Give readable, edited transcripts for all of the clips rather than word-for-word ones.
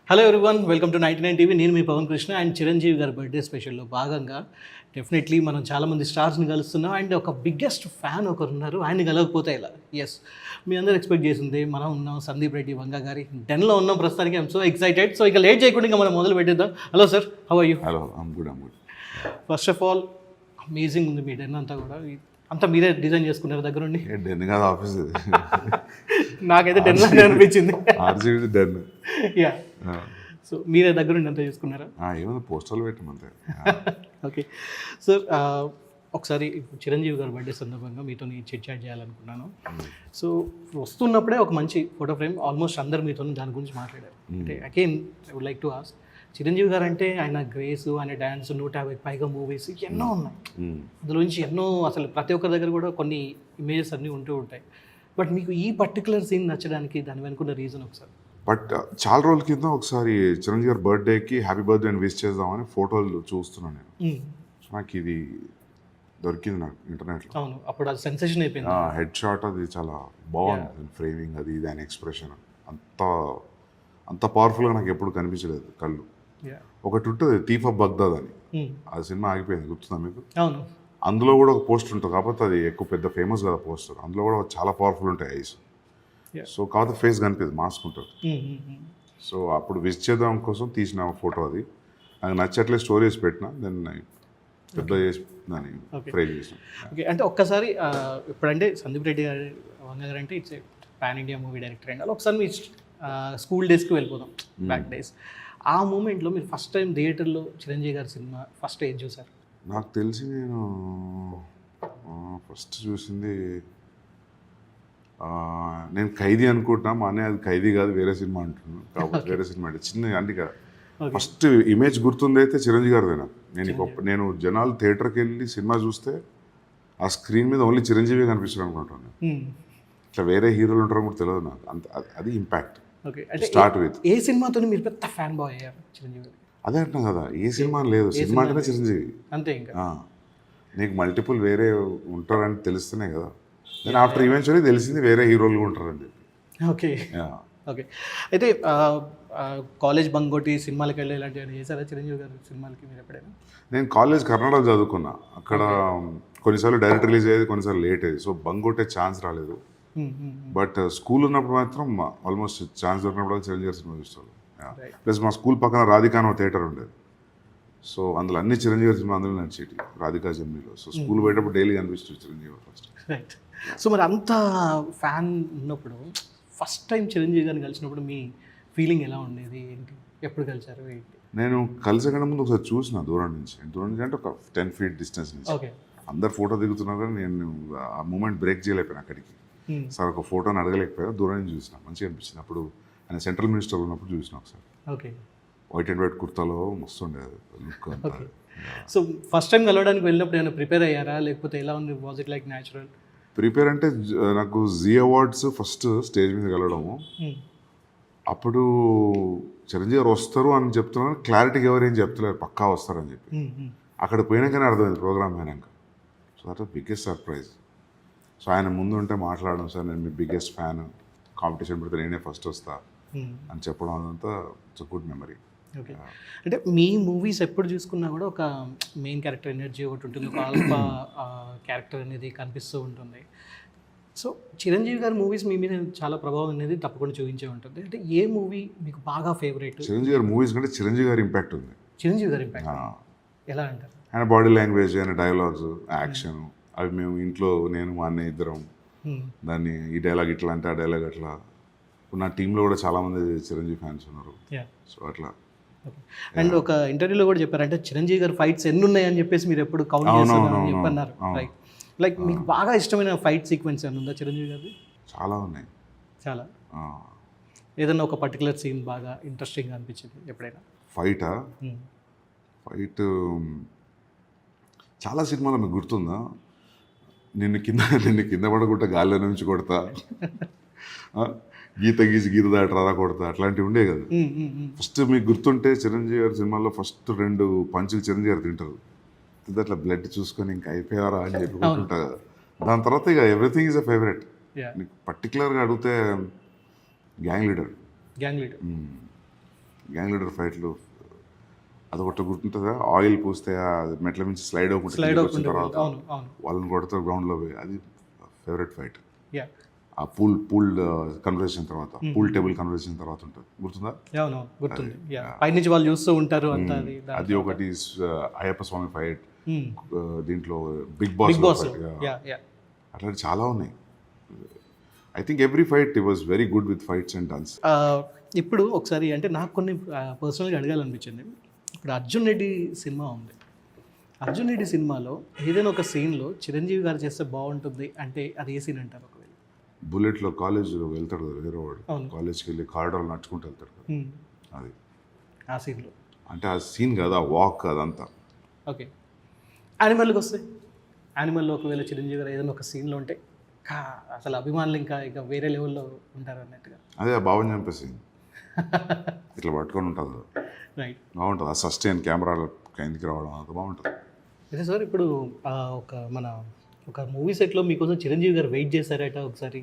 Hello everyone, welcome to 99 TV. నేను మీ Pawan Krishna. And Chiranjeevi గారి birthday స్పెషల్లో భాగంగా డెఫినెట్లీ మనం చాలామంది స్టార్స్ని కలుస్తున్నాం. అండ్ ఒక బిగ్గెస్ట్ ఫ్యాన్ ఒకరు ఉన్నారు, ఆయన్ని కలవకపోతే ఇలా. ఎస్, మీ అందరూ ఎక్స్పెక్ట్ చేసింది మనం ఉన్నాం, సందీప్ రెడ్డి వంగ గారి డెన్లో ఉన్నాం ప్రస్తుతానికి. I'm so excited. సో ఇక లేట్ చేయకుండా ఇంకా మనం మొదలు పెట్టేద్దాం. Hello sir, how are you? Hello, I'm good. First of all amazing ఉంది మీ డెన్ అంతా కూడా. అంతా మీరే డిజైన్ చేసుకున్నారు దగ్గర నుండి? డెన్ కాదు, ఆఫీస్. నాకైతే డెన్ లానే అనిపించింది. డెన్. యా, సో మీరే దగ్గర నుండి అంతా చూసుకున్నారా? ఏమన్నా పోస్టర్లు పెట్టమంతే. ఓకే సార్, ఒకసారి చిరంజీవి గారి బర్త్డే సందర్భంగా మీతో చిట్ చాట్ చేయాలనుకున్నాను. సో వస్తున్నప్పుడే ఒక మంచి ఫోటో ఫ్రేమ్, ఆల్మోస్ట్ అందరు మీతో దాని గురించి మాట్లాడారు. అంటే again I would like to ask, Chiranjeevi గారు అంటే ఆయన గ్రేస్, ఆయన డ్యాన్స్, 150కి పైగా మూవీస్ ఎన్నో ఉన్నాయి. అందులోంచి ఎన్నో అసలు ప్రతి ఒక్కరి దగ్గర కూడా కొన్ని ఇమేజెస్ అన్నీ ఉంటూ ఉంటాయి. బట్ మీకు ఈ పర్టికులర్ సీన్ నచ్చడానికి దాని వెనుకున్న రీజన్ ఒకసారి? బట్ చాలా రోజుల కింద ఒకసారి చిరంజీవి గారి బర్త్డేకి హ్యాపీ బర్త్డే అని విష్ చేద్దామని ఫోటోలు చూస్తున్నాను నేను. నాకు ఇది దొరికింది నాకు ఇంటర్నెట్లో. అవును, అప్పుడు అది సెన్సేషన్ అయిపోయింది. హెడ్ షాట్ అది చాలా బాగుంది, ఫ్రేమింగ్ అది ఇది, ఆయన ఎక్స్ప్రెషన్ అంత పవర్ఫుల్గా నాకు ఎప్పుడు కనిపించలేదు కళ్ళు. ఒకటి ఉంటుంది థీఫ్ ఆఫ్ బగ్దాద్ అని, ఆ సినిమా ఆగిపోయింది, గుర్తుందా మీకు? అవును, అందులో కూడా ఒక పోస్టర్ ఉంటుంది, కాకపోతే అది ఎక్కువ పెద్ద ఫేమస్ కదా పోస్టర్. అందులో కూడా చాలా పవర్ఫుల్ ఉంటాయి ఐస్. సో కాకపోతే ఫేస్ కనిపిస్తుంది, మాస్క్ ఉంటుంది. సో అప్పుడు విష్ చేద్దాం కోసం తీసిన ఫోటో అది. నాకు నచ్చట్లే స్టోరీస్ పెట్టిన, దాన్ని పెద్ద చేసి దాన్ని ఫ్రేమ్ చేసిన. ఓకే, అంటే ఒక్కసారి ఇప్పుడంటే సందీప్ రెడ్డి గారి వంగ గారు అంటే it's pan India movie director and ఒకసారి మీ స్కూల్ డేస్కి వెళ్ళిపోదాం, బ్యాక్ డేస్. ఆ మూమెంట్లో మీరు ఫస్ట్ టైం థియేటర్లో చిరంజీవి గారి సినిమా ఫస్ట్ ఏం చూసారు? నాకు తెలిసి నేను ఫస్ట్ చూసింది నేను ఖైదీ అనుకుంటున్నా. మా అన్నయ్య అది ఖైదీ కాదు, వేరే సినిమా అంటున్నాను. కాబట్టి వేరే సినిమా అంటే చిన్న అందుకే ఫస్ట్ ఇమేజ్ గుర్తుంది అయితే చిరంజీవి గారిదేనా. నేను జనాలు థియేటర్కి వెళ్ళి సినిమా చూస్తే ఆ స్క్రీన్ మీద ఓన్లీ చిరంజీవి కనిపిస్తాడు అనుకుంటాను. ఇట్లా వేరే హీరోలు ఉంటారో కూడా తెలియదు నాకు. అంత అది ఇంపాక్ట్. స్టార్ట్ విత్ ఏ సినిమాతో మీరు పెద్ద ఫ్యాన్ బాయ్ అయ్యారు చిరంజీవి? అదే అంటున్నా కదా, ఏ సినిమా లేదు, సినిమా అంటేనే చిరంజీవి అంతే. ఇంకా నీకు మల్టిపుల్ వేరే ఉంటారని తెలుస్తూనే కదా. నేను ఆఫ్టర్ ఈవెన్చువల్లీ తెలిసింది వేరే హీరోలు ఉంటారని చెప్పి. ఓకే ఓకే, అయితే కాలేజ్ బంక్ కొట్టి సినిమాలకి వెళ్ళి ఇలాంటివి చేశారా చిరంజీవి గారు సినిమాలకి మీరు ఎప్పుడైనా? నేను కాలేజ్ కర్ణాటక చదువుకున్నా. అక్కడ కొన్నిసార్లు డైరెక్ట్ రిలీజ్ అయ్యేది, కొన్నిసార్లు లేట్ అయ్యేది. సో బంక్ కొట్టే ఛాన్స్ రాలేదు. బట్ స్కూల్ ఉన్నప్పుడు మాత్రం ఆల్మోస్ట్ ఛాన్స్ దొరికినప్పుడు చిరంజీవి గారి సినిమా చూస్తాను. ప్లస్ మా స్కూల్ పక్కన రాధికా అనే థియేటర్ ఉండేది. సో అందులో అన్ని చిరంజీవి గారి సినిమా అందులో నడిచేటి, రాధికా జమ్నీలో. సో స్కూల్ పోయేటప్పుడు డైలీ కనిపిస్తుంది చిరంజీవి ఫస్ట్. రైట్. సో మరి అంత ఫ్యాన్ ఉన్నప్పుడు ఫస్ట్ టైం చిరంజీవి గారిని కలిసినప్పుడు మీ ఫీలింగ్ ఎలా ఉండేది, ఏంటి, ఎప్పుడు కలిసారు ఏంటి? నేను కలిసే కన్నా ముందు ఒకసారి చూసిన దూరం నుంచి అంటే ఒక 10 feet డిస్టెన్స్ నుంచి. ఓకే, అందరు ఫోటో దిగుతున్నారు కానీ నేను ఆ మూమెంట్ బ్రేక్ చేయలేకపోయాను. అక్కడికి సార్ ఒక ఫోటోని అడగలేకపోయా, దూరం నుంచి చూసిన, మంచిగా అనిపించింది. అప్పుడు ఆయన సెంట్రల్ మినిస్టర్ ఉన్నప్పుడు చూసిన ఒకసారి. ఓకే, వైట్ అండ్ వైట్ కుర్తాలో మస్తు ఉండేది లుక్. సో ఫస్ట్ టైం కలవడానికి వెళ్ళినప్పుడు ఏమైనా ప్రిపేర్ అయ్యారా, లేకపోతే ఎలా ఉంది? Was it like natural? Prepare అంటే నాకు జీ అవార్డ్స్ ఫస్ట్ స్టేజ్ మీద కలవడము. అప్పుడు చిరంజీవి గారు వస్తారు అని చెప్తున్నారు, క్లారిటీగా ఎవరేం చెప్తలేరు, పక్కా వస్తారని చెప్పి. అక్కడ పోయినాకనే అర్థమైంది ప్రోగ్రామ్ అయినాక. So that was biggest surprise. So ఆయన ముందు ఉంటే మాట్లాడడం, సార్ నేను మీ బిగ్గెస్ట్ ఫ్యాన్, కాంపిటీషన్ పెడితే నేనే ఫస్ట్ వస్తా అని చెప్పడం, అదంతా ఇట్స్ గుడ్ మెమరీ. ఓకే, అంటే మీ మూవీస్ ఎప్పుడు చూసుకున్నా కూడా ఒక మెయిన్ క్యారెక్టర్ ఎనర్జీ ఒకటి ఉంటుంది, ఒక ఆల్ఫా క్యారెక్టర్ అనేది కనిపిస్తూ ఉంటుంది. సో చిరంజీవి గారి మూవీస్ మీ మీద చాలా ప్రభావం అనేది తప్పకుండా చూపించే ఉంటుంది. అంటే ఏ మూవీ మీకు బాగా ఫేవరెట్? చిరంజీవి గారి మూవీస్ కంటే చిరంజీవి గారి ఇంపాక్ట్ ఉంది. చిరంజీవి గారి ఇంపాక్ట్ ఎలా అంటారు? ఆయన బాడీ లాంగ్వేజ్, ఆయన డైలాగ్స్, యాక్షన్, అవి మేము ఇంట్లో నేను మా అన్నయ్య ఇద్దరం దాన్ని ఈ డైలాగ్ ఇట్లా అంటే ఆ డైలాగ్ అట్లా. నా టీంలో కూడా చాలామంది చిరంజీవి ఫ్యాన్స్ ఉన్నారు. సో అట్లా. అండ్ ఒక ఇంటర్వ్యూలో కూడా చెప్పారు, అంటే చిరంజీవి గారు ఫైట్స్ ఎన్ని ఉన్నాయని చెప్పేసి మీరు ఎప్పుడు కౌంట్ చేస్తారని చెప్పన్నారు. రైట్, లైక్ మీకు బాగా ఇష్టమైన ఫైట్ సీక్వెన్స్ ఏమైనా ఉందా చిరంజీవి గారిది? చాలా ఉన్నాయి. చాలా ఏదన్నా ఒక పర్టికులర్ సీన్ బాగా ఇంట్రెస్టింగ్ అనిపించింది ఎప్పుడైనా? ఫైట్ చాలా సినిమాలో మీకు గుర్తుందా? నిన్ను కింద పడకుండా గాల్లో నుంచి కొడతా, గీత గీసి గీత దాటరా కొడతా, అట్లాంటివి ఉండే కదా. ఫస్ట్ మీకు గుర్తుంటే చిరంజీవి గారి సినిమాలో ఫస్ట్ 2 పంచులు చిరంజీవి గారు తింటారు, అట్లా బ్లడ్ చూసుకొని ఇంకా అయిపోయారా అని చెప్పుకుంటుంటా కదా. దాని తర్వాత ఇక ఎవ్రీథింగ్ ఈజ్ అ ఫేవరెట్. నీకు పర్టికులర్గా అడిగితే గ్యాంగ్ లీడర్. గ్యాంగ్ లీడర్ ఫైట్లు అదొకటి గుర్తుంటుందా, ఆయిల్ పూస్తే ఆ మెట్ల నుంచి స్లైడ్ అవ్వకుండా స్లైడ్ కిందకి వచ్చిన అవ్వకుండా తర్వాత అవును అవును వాళ్ళని కొడతారు గ్రౌండ్లో పోయి, అది ఫేవరెట్ ఫైట్. యా ఆ పూల్ కన్వర్సేషన్ తర్వాత, పూల్ టేబుల్ కన్వర్సేషన్ తర్వాత ఉంటుంది, గుర్తుందా? అవును గుర్తుంది. యా పైనుంచి వాళ్ళు చూస్తూ ఉంటారు అంతా అది అది ఒకటి. Ayyappa Swamy fight, Hmm. దీంట్లో big big boss boss ya ya అట్లాంటి చాలా ఉన్నాయి. ఐ థింక్ ఎవ్రీ ఫైట్ ఈ was very good with fights and dance. ఇప్పుడు ఒకసారి అంటే నాకు కొన్ని పర్సనల్గా అడగాలనిపించింది. ఇప్పుడు అర్జున్ రెడ్డి సినిమా ఉంది. అర్జున్ రెడ్డి సినిమాలో ఏదైనా ఒక సీన్లో చిరంజీవి గారు చేస్తే బాగుంటుంది అంటే అది ఏ సీన్ అంటారు ఒకవేళ? బుల్లెట్లో కాలేజ్లో వెళ్తాడు కదా వేరే వాడు, అవును. కాలేజ్కి వెళ్ళి కారిడార్లో నడుచుకుంటూ వెళ్తాడు కదా, Hmm. అది. ఆ సీన్లో అంటే ఆ సీన్ కదా, వాక్ అదంతా. ఓకే. యానిమల్కి వస్తే యానిమల్లో ఒకవేళ చిరంజీవి గారు ఏదైనా ఒక సీన్లో ఉంటే అసలు అభిమానులు ఇంకా ఇక వేరే లెవెల్లో ఉంటారు అన్నట్టుగా. అదే ఆ భావం చంపే సీన్, ఇట్లా పట్టుకొని ఉంటుంది కదా, రైట్. బాగుంటుంది. ఆ సస్టైన్ కెమెరాలో కిందికి రావడం అంత బాగుంటుంది. అయితే సార్ ఇప్పుడు ఒక మూవీ సెట్లో మీకోసం చిరంజీవి గారు వెయిట్ చేశారట ఒకసారి,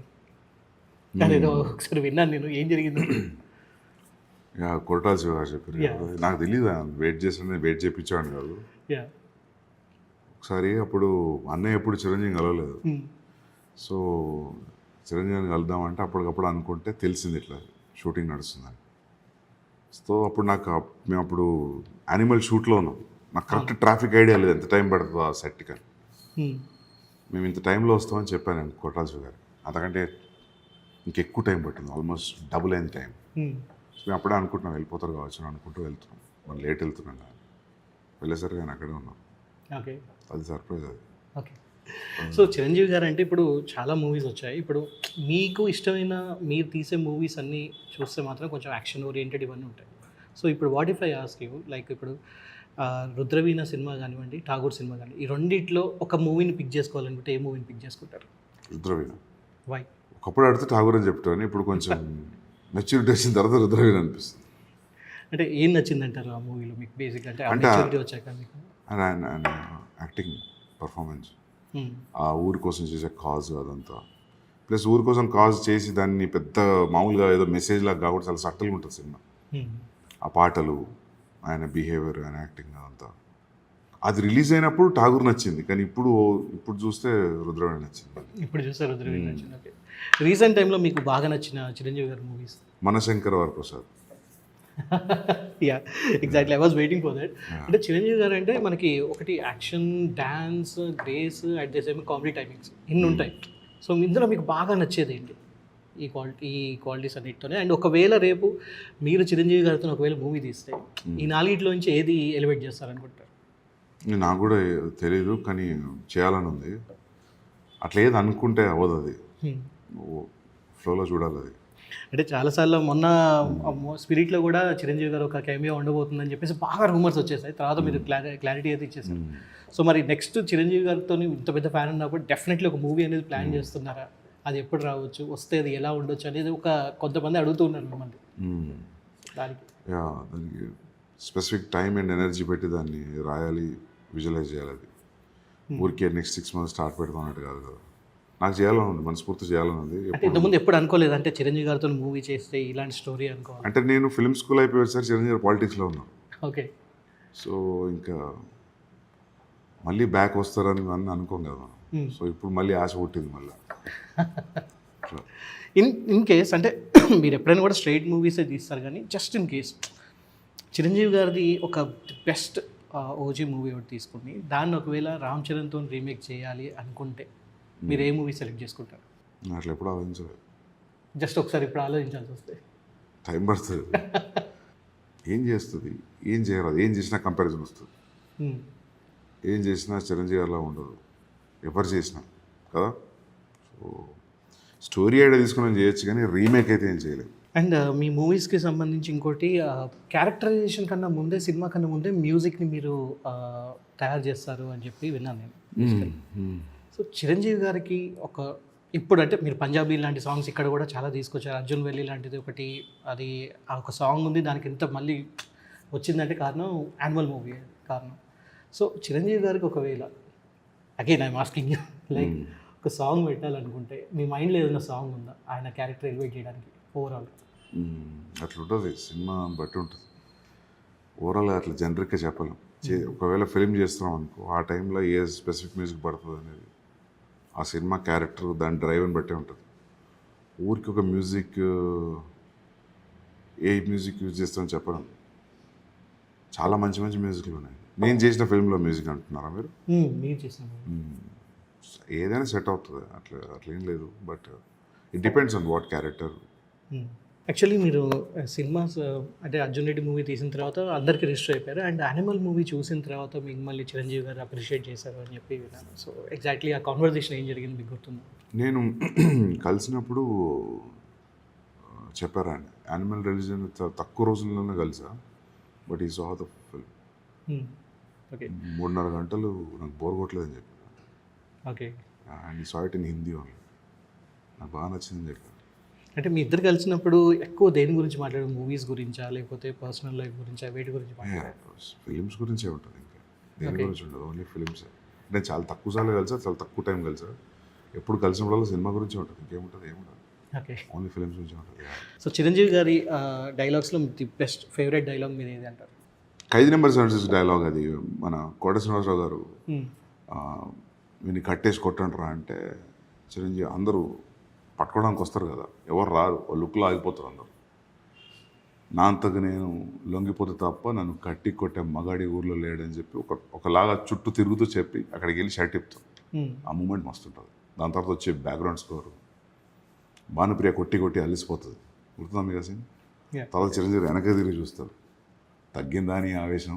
అదేదో ఒకసారి విన్నాను నేను, ఏం జరిగింది? ఇక కొరటాల శివ గారు చెప్పారు Yeah. కదా, నాకు తెలియదు వెయిట్ చేసిన, వెయిట్ చేయించాను కాదు. యా ఒకసారి అప్పుడు అన్నయ్య ఎప్పుడు చిరంజీవి కలవలేదు, సో చిరంజీవిని కలుద్దామంటే అప్పటికప్పుడు అనుకుంటే తెలిసింది ఇట్లా షూటింగ్ నడుస్తుందని. సో అప్పుడు మేము అప్పుడు యానిమల్ షూట్లో ఉన్నాం, నాకు కరెక్ట్ ట్రాఫిక్ ఐడియా లేదు ఎంత టైం పడుతుందో ఆ సెట్కి. మేము ఇంత టైంలో వస్తామని చెప్పాను కొట్టాల శివ గారు, అంతకంటే ఇంకెక్కువ టైం పట్టింది, ఆల్మోస్ట్ డబుల్ అయింది టైం. మేము అప్పుడే అనుకుంటున్నాం వెళ్ళిపోతారు కావచ్చు అని అనుకుంటూ వెళ్తున్నాం, మనం లేట్ వెళ్తున్నాం కానీ వెళ్ళేసరికి ఆయన అక్కడే ఉన్నాం. ఓకే అది సర్ప్రైజ్ అది. ఓకే. సో చిరంజీవి గారు అంటే ఇప్పుడు చాలా మూవీస్ వచ్చాయి. ఇప్పుడు మీకు ఇష్టమైన మీరు తీసే మూవీస్ అన్నీ చూస్తే మాత్రం కొంచెం యాక్షన్ ఓరియంటెడ్ ఇవన్నీ ఉంటాయి. సో ఇప్పుడు what if I ask you, like ఇప్పుడు రుద్రవీణ సినిమా కానివ్వండి, ఠాగూర్ సినిమా కానీ, ఈ రెండిట్లో ఒక మూవీని పిక్ చేసుకోవాలనుకుంటే ఏ మూవీని పిక్ చేసుకుంటారు? రుద్రవీణ. వై? ఒకప్పుడు అడిగితే ఠాగూర్ అని చెప్తాను, ఇప్పుడు కొంచెం మెచ్యూరిటీ వచ్చిన తర్వాత రుద్రవీణ అనిపిస్తుంది. అంటే ఏం నచ్చిందంటారు ఆ మూవీలో మీకు బేసిక్? అంటే అంటే మెచ్యూరిటీ వచ్చాక మీకు ఆయన యాక్టింగ్ పర్ఫార్మెన్స్, ఆ ఊరి కోసం చేసే కాజ్ అదంతా, ప్లస్ ఊరి కోసం కాజ్ చేసి దాన్ని పెద్ద మామూలుగా ఏదో మెసేజ్ లాగా కాకుండా చాలా సట్టల్గా ఉంటుంది సినిమా. ఆ పాటలు, ఆయన బిహేవియర్, ఆయన యాక్టింగ్ అదంతా. అది రిలీజ్ అయినప్పుడు ఠాగూర్ నచ్చింది, కానీ ఇప్పుడు చూస్తే రుద్రవీణ నచ్చింది. ఇప్పుడు చూస్తే రుద్రవీణ నచ్చింది. ఓకే. రీసెంట్ టైంలో మీకు బాగా నచ్చిన చిరంజీవి గారి movies? Manashankara Varaprasad. Yeah exactly, I was waiting for that. అంటే చిరంజీవి గారు అంటే మనకి ఒకటి action, dance, grace, at the same comedy timings ఇన్ని ఉంటాయి. సో ఇందులో మీకు బాగా నచ్చేది ఏంటి ఈ క్వాలిటీస్ అన్నిటితోనే? అండ్ ఒకవేళ రేపు మీరు చిరంజీవి గారితో ఒకవేళ మూవీ తీస్తే ఈ నాలుగిట్లో నుంచి ఏది ఎలివేట్ చేస్తారనుకుంటారు? నాకు కూడా తెలియదు, కానీ చేయాలని ఉంది. అట్లా ఏది అనుకుంటే అవ్వదు, అది ఫ్లోలో చూడాలి అది. అంటే చాలాసార్లు మొన్న స్పిరిట్లో కూడా చిరంజీవి గారు ఒక కెమియో ఉండబోతుందని చెప్పేసి బాగా రూమర్స్ వచ్చేసాయి. తర్వాత మీరు క్లారిటీ అయితే ఇచ్చేసారు. సో మరి నెక్స్ట్ చిరంజీవి గారితో ఇంత పెద్ద ఫ్యాన్ ఉన్నప్పుడు డెఫినెట్లీ ఒక మూవీ అనేది ప్లాన్ చేస్తున్నారా? అది ఎప్పుడు రావచ్చు, వస్తే అది ఎలా ఉండొచ్చు అనేది కొంతమంది అడుగుతూ ఉన్నారు మిమ్మల్ని. దానికి స్పెసిఫిక్ టైం అండ్ ఎనర్జీ పెట్టి దాన్ని రాయాలి, విజువలైజ్ చేయాలి. అది ఊరికే నెక్స్ట్ 6 months స్టార్ట్ పెడతాం అన్నట్టు కాదు కదా. నాకు చేయాలని ఉంది, మనస్ఫూర్తి చేయాలని ఉంది. అంటే ఇంతకుముందు ఎప్పుడు అనుకోలేదు అంటే చిరంజీవి గారితో మూవీ చేస్తే ఇలాంటి స్టోరీ అనుకోవాలి? అంటే నేను ఫిల్మ్ స్కూల్ అయిపోయేసరికి చిరంజీవి పాలిటిక్స్లో ఉన్నాను. ఓకే. సో ఇంకా మళ్ళీ బ్యాక్ వస్తారని అనుకోం కదా మనం. సో ఇప్పుడు మళ్ళీ ఆశ పుట్టింది మళ్ళీ. ఇన్ కేస్ అంటే మీరు ఎప్పుడైనా కూడా స్ట్రైట్ మూవీసే తీస్తారు, కానీ జస్ట్ ఇన్ కేస్ చిరంజీవి గారిది ఒక బెస్ట్ ఓజీ మూవీ ఒకటి తీసుకుని దాన్ని ఒకవేళ రామ్ చరణ్తో రీమేక్ చేయాలి అనుకుంటే మీరు ఏ మూవీ సెలెక్ట్ చేసుకుంటారు? అట్లా ఎప్పుడు ఆలోచించలేదు. జస్ట్ ఒకసారి ఇప్పుడు ఆలోచించాల్సి వస్తే టైం పడుతుంది. ఏం చేస్తుంది, ఏం చేయరాదు, ఏం చేసినా కంపారిజన్ వస్తుంది. ఏం చేసినా చిరంజీవి అలా ఉండదు, ఎవరు చేసినా కదా. సో స్టోరీ ఐడియా తీసుకుని చేయొచ్చు, కానీ రీమేక్ అయితే ఏం చేయలేదు. అండ్ మీ మూవీస్కి సంబంధించి ఇంకోటి, క్యారెక్టరైజేషన్ కన్నా ముందే, సినిమా కన్నా ముందే మ్యూజిక్ని మీరు తయారు చేస్తారు అని చెప్పి విన్నాను నేను. సో చిరంజీవి గారికి ఇప్పుడు అంటే మీరు పంజాబీ లాంటి సాంగ్స్ ఇక్కడ కూడా చాలా తీసుకొచ్చారు. అర్జున్ వెల్లి లాంటిది ఒకటి, అది ఒక సాంగ్ ఉంది, దానికి ఎంత మళ్ళీ వచ్చిందంటే కారణం యానిమల్ మూవీ కారణం. సో చిరంజీవి గారికి ఒకవేళ again I'm asking you, like ఒక సాంగ్ పెట్టాలనుకుంటే మీ మైండ్లో ఏదైనా సాంగ్ ఉందా ఆయన క్యారెక్టర్ ఎలివేట్ చేయడానికి ఓవరాల్? అట్లా ఉంటుంది, సినిమా బట్టి ఉంటుంది. ఓవరాల్ అట్లా జనరిక్గా చెప్పలేం. ఒకవేళ ఫిలిం చేస్తున్నాం అనుకో, ఆ టైంలో ఏ స్పెసిఫిక్ మ్యూజిక్ పడుతుంది అనేది ఆ సినిమా క్యారెక్టర్ దాని డ్రైవ్ని బట్టే ఉంటుంది. ఊరికి ఒక మ్యూజిక్ ఏ మ్యూజిక్ యూజ్ చేస్తామని చెప్పలేం. చాలా మంచి మంచి మ్యూజిక్లు ఉన్నాయి. నేను చేసిన ఫిల్మ్లో మ్యూజిక్ అంటున్నారా మీరు? మీరు చేసిన ఏదైనా సెట్ అవుతుంది, అట్లేం లేదు. But it depends on what character. Actually మీరు సినిమాస్ అంటే అర్జున్ రెడ్డి మూవీ తీసిన తర్వాత అందరికీ రిజిస్టర్ అయిపోయారు. అండ్ యానిమల్ మూవీ చూసిన తర్వాత మీకు మళ్ళీ చిరంజీవి గారు అప్రిషియేట్ చేశారు అని చెప్పి విన్నాను. సో ఎగ్జాక్ట్లీ ఆ కాన్వర్జేషన్ ఏం జరిగింది మీకు గుర్తుందా? నేను కలిసినప్పుడు చెప్పారండి, యానిమల్ రిలీజన్ తక్కువ రోజుల్లోనే కలిసా. బట్ ఈ సా ద ఫిల్మ్ ఓకే 3.5 గంటలు నాకు బోర్ కొట్టలేదని చెప్పాను. ఓకే అండ్ ఈ saw it in Hindi only. నాకు బాగా నచ్చిందని చెప్పాను. అంటే మీ ఇద్దరు కలిసినప్పుడు ఎక్కువ దేని గురించి మాట్లాడారు? మూవీస్ గురించా, లేకపోతే పర్సనల్ లైఫ్ గురించా, వేటి గురించి మాట్లాడారు? ఫిలిమ్స్ గురించే ఉంటుంది, ఇంకా దేని గురించి ఉండదు, ఓన్లీ ఫిలిమ్సే. నేను చాలా తక్కువ సార్లు కలిసా, చాలా తక్కువ టైం కలిసా. ఎప్పుడు కలిసినప్పుడు సినిమా గురించి ఉంటుంది, ఇంకేముంటుంది, ఏముంటుంది. ఓకే ఓన్లీ ఫిలిమ్స్ గురించి ఉంటుంది. సో చిరంజీవి గారి డైలాగ్స్లో ది బెస్ట్ ఫేవరెట్ డైలాగ్ మీరు ఏది అంటారు? ఖైదీ నెంబర్ 76 డైలాగ్ అది. మన కోట శ్రీనివాసరావు గారు వీడిని కట్టేసి కొట్టంటారా అంటే, చిరంజీవి అందరూ పట్టుకోవడానికి వస్తారు కదా, ఎవరు రారు, వాళ్ళు లుక్లో ఆగిపోతారు అందరు. నా అంతకు నేను లొంగిపోతే తప్ప నన్ను కట్టి కొట్టే మగాడి ఊర్లో లేడని చెప్పి ఒకలాగా చుట్టూ తిరుగుతూ చెప్పి అక్కడికి వెళ్ళి షర్ట్ ఇప్పుతాం. ఆ మూమెంట్ మస్తు ఉంటుంది. దాని తర్వాత వచ్చే బ్యాక్గ్రౌండ్ స్కోర్, భానుప్రియ కొట్టి కొట్టి అలిసిపోతుంది, గుర్తుందా మీకు సీన్? తర్వాత చిరంజీవి వెనక తిరిగి చూస్తారు, తగ్గిందా అని ఆవేశం,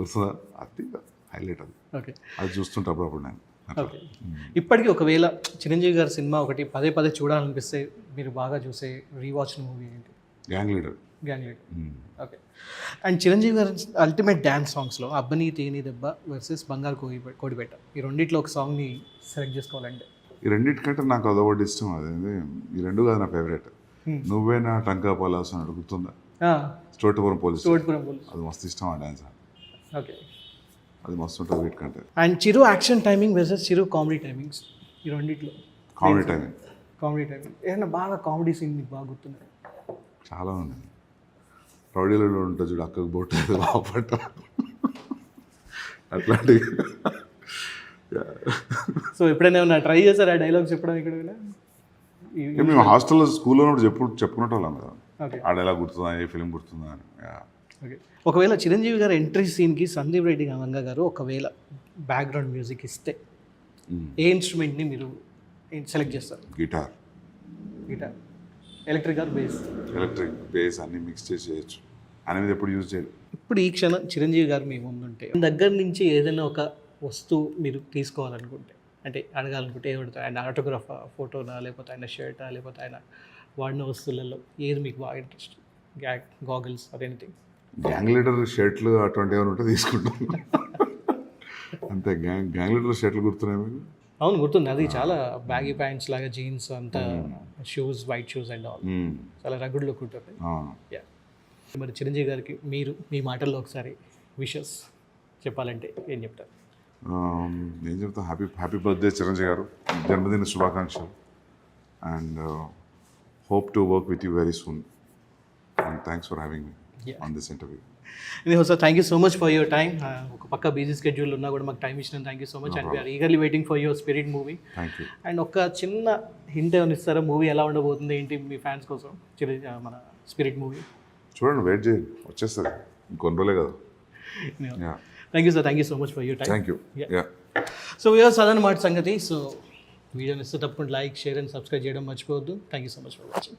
గుర్తుందా? అది హైలైట్. అది ఓకే అది చూస్తుంటే అప్పుడప్పుడు నేను. ఓకే ఇప్పటికీ ఒకవేళ చిరంజీవి గారి సినిమా ఒకటి పదే పదే చూడాలనిపిస్తే మీరు బాగా చూసే రీవాచ్ మూవీ ఏంటి? Gang leader. Gang leader. Okay. And Chiranjeevi గారి అల్టిమేట్ డ్యాన్స్ సాంగ్స్లో అబ్బని తేని దెబ్బ వర్సెస్ బంగారు కోడిబెట్ట, ఈ రెండిట్లో ఒక సాంగ్ని సెలెక్ట్ చేసుకోవాలంటే? ఈ రెండింటికంటే నాకు అదొకటి ఇష్టం. అదేంటి, ఈ రెండు కాదు నా ఫేవరెట్. నువ్వే నా టంకా పాలాస్ అని అడుగుతుందా, చోటుపురం పోలీస్. అది మస్తు ఇష్టం ఆ డ్యాన్స్. ఓకే అది మస్తు ఉంటుంది వీటికంటే. And Chiru action timing versus Chiru comedy timings, ఈ రెండిట్లో కామెడీ టైమింగ్. ఏదైనా బాగా కామెడీ సీన్ మీకు బాగా గుర్తున్నాయి? చాలా ఉంది. రౌడీలలో ఉంటుంది చూడు, అక్కకు బొట్టు బాపట్ట, అట్లాంటివి. సో ఎప్పుడైనా ఏమన్నా ట్రై చేశారు ఆ డైలాగ్స్ చెప్పడం ఇక్కడ? మేము హాస్టల్లో స్కూల్లో ఉన్నప్పుడు చెప్పుకునే వాళ్ళం కదా, ఓకే ఆ డైలాగ్ గుర్తుందా, ఏ ఫిలిం గుర్తుందా అని. ఓకే. ఒకవేళ చిరంజీవి గారు ఎంట్రీ సీన్కి సందీప్ రెడ్డి గంగ గారు ఒకవేళ బ్యాక్గ్రౌండ్ మ్యూజిక్ ఇస్తే ఏ ఇన్స్ట్రుమెంట్ని మీరు సెలెక్ట్ చేస్తారు? Guitar, electric or bass? Electric, bass అన్ని మిక్స్ చేసి చేయొచ్చు. అనేది ఎప్పుడు యూజ్ చేయలేదు. ఇప్పుడు ఈ క్షణం చిరంజీవి గారు మీ ముందుంటే దగ్గర నుంచి ఏదైనా ఒక వస్తువు మీరు తీసుకోవాలనుకుంటే, అంటే అడగాలనుకుంటే ఏ పడుతుంది? ఆయన ఆటోగ్రాఫ్ ఫోటోనా, లేకపోతే ఆయన షర్టా, లేకపోతే ఆయన వాడిన వస్తువులలో ఏది మీకు బాగా interest? Goggles or anything? Gang leader షర్ట్లు అటువంటి ఏమైనా ఉంటే తీసుకుంటాం అంతే. గ్యాంగ్ లీడర్ షర్ట్లు గుర్తున్నాయి మీకు? అవును గుర్తుంది. అది చాలా బ్యాగీ ప్యాంట్స్ లాగా, జీన్స్ అంతా, shoes, white shoes and all, చాలా రగుడ్ లుక్ ఉంటుంది. మరి చిరంజీవి గారికి మీరు మీ మాటల్లో ఒకసారి విషెస్ చెప్పాలంటే ఏం చెప్తారు? ఏం చెప్తా, హ్యాపీ బర్త్డే చిరంజీవి గారు, జన్మదిన శుభాకాంక్షలు. And hope to work with you very soon. And thanks for having me on this interview. Sir thank you so much for your time. ఒక పక్క బిజీ స్కెడ్యూల్ ఉన్నా కూడా మాకు టైం ఇచ్చినందుకు thank you so much. And we're eagerly waiting for your Spirit movie. Thank you. And ఒక చిన్న hint ఏమైనా ఇస్తారా, మూవీ ఎలా ఉండబోతుంది ఏంటి మీ ఫ్యాన్స్ కోసం, మన స్పిరిట్ మూవీ? చూడండి, వెయిట్ చేయండి, వచ్చేస్తుంది ఇంకొన్ని రోజులే కదా. Thank you sir, thank you so much for your time. Thank you. So viewers, అదనమాట సంగతి. సో వీడియోని ఇస్తే తప్పకుండా లైక్, షేర్ అండ్ సబ్స్క్రైబ్ చేయడం మర్చిపోవద్దు. Thank you so much for watching.